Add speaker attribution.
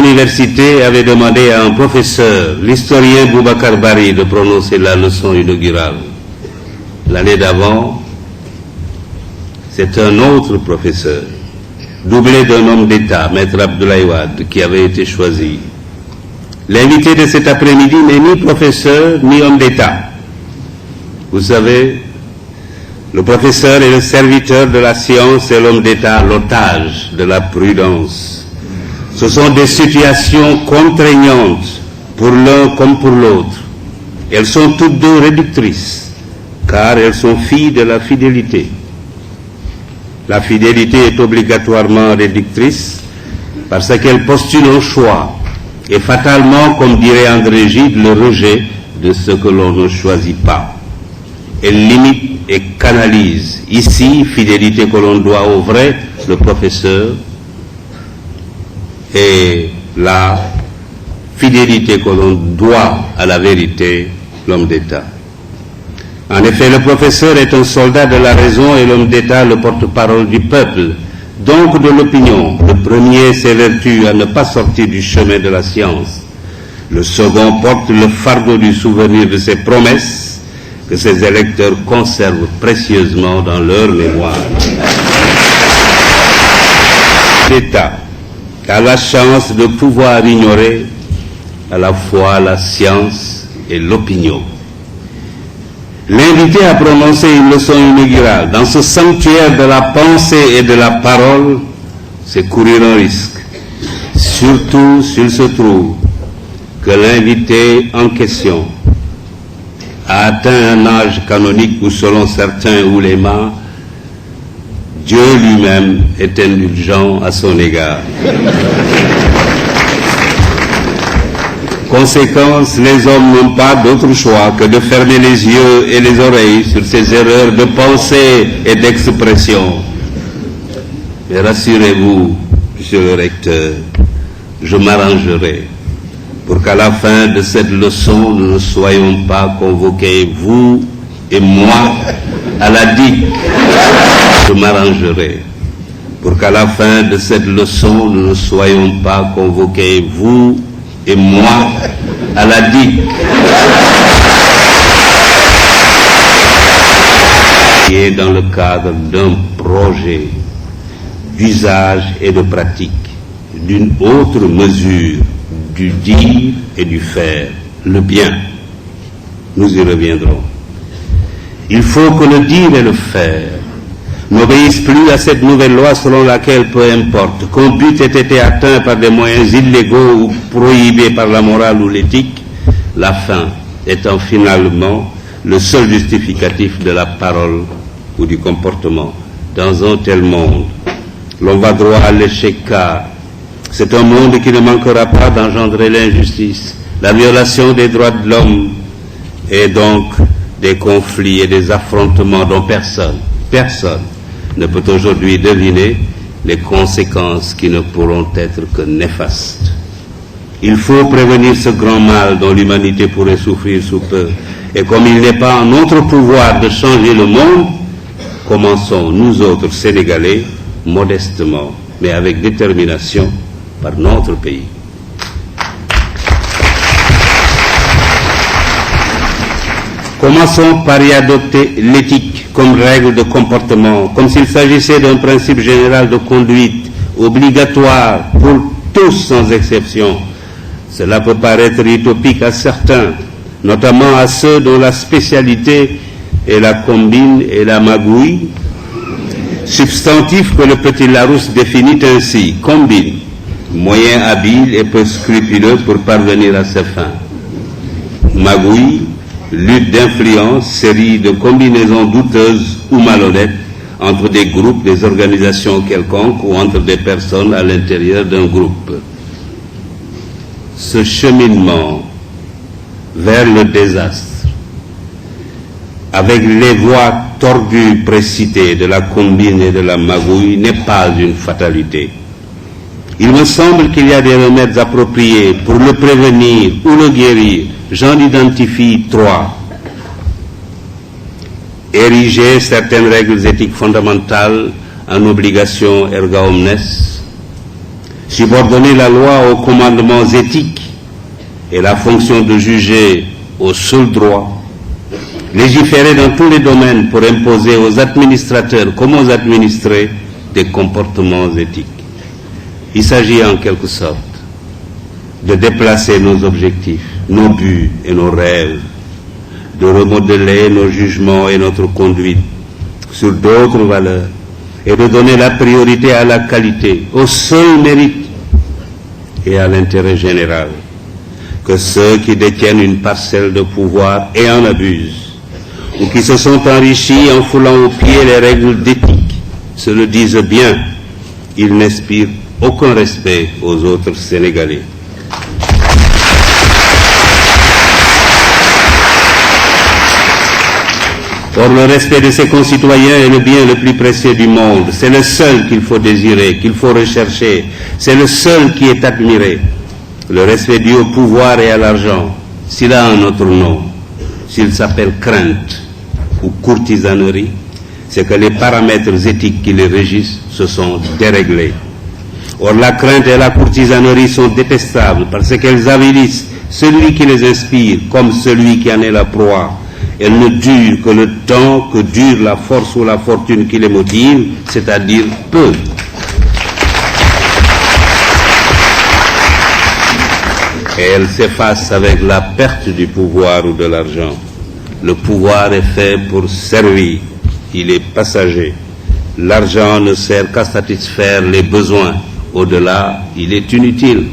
Speaker 1: l'université avait demandé à un professeur, l'historien Boubacar Bari, de prononcer la leçon inaugurale. L'année d'avant, c'est un autre professeur, doublé d'un homme d'État, Maître Abdoulaye Wade, qui avait été choisi. L'invité de cet après-midi n'est ni professeur ni homme d'État. Vous savez, le professeur est le serviteur de la science et l'homme d'État l'otage de la prudence. Ce sont des situations contraignantes pour l'un comme pour l'autre. Elles sont toutes deux réductrices, car elles sont filles de la fidélité. La fidélité est obligatoirement réductrice parce qu'elle postule un choix et fatalement, comme dirait André Gide, le rejet de ce que l'on ne choisit pas. Elle limite et canalise. Ici, fidélité que l'on doit au vrai, le professeur, et la fidélité que l'on doit à la vérité, l'homme d'État. En effet, le professeur est un soldat de la raison et l'homme d'État le porte-parole du peuple, donc de l'opinion. Le premier s'évertue à ne pas sortir du chemin de la science. Le second porte le fardeau du souvenir de ses promesses que ses électeurs conservent précieusement dans leur mémoire. L'État a la chance de pouvoir ignorer à la fois la science et l'opinion. L'invité à prononcer une leçon inaugurale dans ce sanctuaire de la pensée et de la parole, c'est courir un risque, surtout s'il se trouve que l'invité en question a atteint un âge canonique où, selon certains oulémas, Dieu lui-même est indulgent à son égard. Conséquence, les hommes n'ont pas d'autre choix que de fermer les yeux et les oreilles sur ces erreurs de pensée et d'expression. Mais rassurez-vous, monsieur le recteur, je m'arrangerai pour qu'à la fin de cette leçon, nous ne soyons pas convoqués, vous et moi, à la digue. Je m'arrangerai pour qu'à la fin de cette leçon, nous ne soyons pas convoqués, vous et moi, à la digue. Et dans le cadre d'un projet d'usage et de pratique, d'une autre mesure, du dire et du faire, le bien. Nous y reviendrons. Il faut que le dire et le faire n'obéissent plus à cette nouvelle loi selon laquelle, peu importe, qu'un but ait été atteint par des moyens illégaux ou prohibés par la morale ou l'éthique, la fin étant finalement le seul justificatif de la parole ou du comportement. Dans un tel monde, l'on va droit à l'échec car c'est un monde qui ne manquera pas d'engendrer l'injustice, la violation des droits de l'homme et donc des conflits et des affrontements dont personne ne peut aujourd'hui deviner les conséquences qui ne pourront être que néfastes. Il faut prévenir ce grand mal dont l'humanité pourrait souffrir sous peu. Et comme il n'est pas en notre pouvoir de changer le monde, commençons, nous autres Sénégalais, modestement, mais avec détermination, par notre pays. Commençons par y adopter l'éthique comme règle de comportement, comme s'il s'agissait d'un principe général de conduite obligatoire pour tous sans exception. Cela peut paraître utopique à certains, notamment à ceux dont la spécialité est la combine et la magouille, substantif que le petit Larousse définit ainsi, combine, moyen habile et peu scrupuleux pour parvenir à ses fins. Magouille, lutte d'influence, série de combinaisons douteuses ou malhonnêtes entre des groupes, des organisations quelconques ou entre des personnes à l'intérieur d'un groupe. Ce cheminement vers le désastre, avec les voies tordues précitées de la combine et de la magouille, n'est pas une fatalité. Il me semble qu'il y a des remèdes appropriés pour le prévenir ou le guérir. J'en identifie 3. Ériger certaines règles éthiques fondamentales en obligation erga omnes, Subordonner la loi aux commandements éthiques et la fonction de juger au seul droit. Légiférer dans tous les domaines pour imposer aux administrateurs comme aux administrés des comportements éthiques. Il s'agit en quelque sorte de déplacer nos objectifs, nos buts et nos rêves, de remodeler nos jugements et notre conduite sur d'autres valeurs et de donner la priorité à la qualité, au seul mérite et à l'intérêt général, que ceux qui détiennent une parcelle de pouvoir et en abusent, ou qui se sont enrichis en foulant aux pieds les règles d'éthique, se le disent bien, ils n'inspirent aucun respect aux autres Sénégalais. Or, le respect de ses concitoyens est le bien le plus précieux du monde. C'est le seul qu'il faut désirer, qu'il faut rechercher. C'est le seul qui est admiré. Le respect dû au pouvoir et à l'argent, s'il a un autre nom, s'il s'appelle crainte ou courtisanerie, c'est que les paramètres éthiques qui les régissent se sont déréglés. Or, la crainte et la courtisanerie sont détestables parce qu'elles avilissent celui qui les inspire comme celui qui en est la proie. Elles ne durent que le temps que dure la force ou la fortune qui les motive, c'est-à-dire peu. Et elles s'effacent avec la perte du pouvoir ou de l'argent. Le pouvoir est fait pour servir, il est passager. L'argent ne sert qu'à satisfaire les besoins. Au-delà, il est inutile.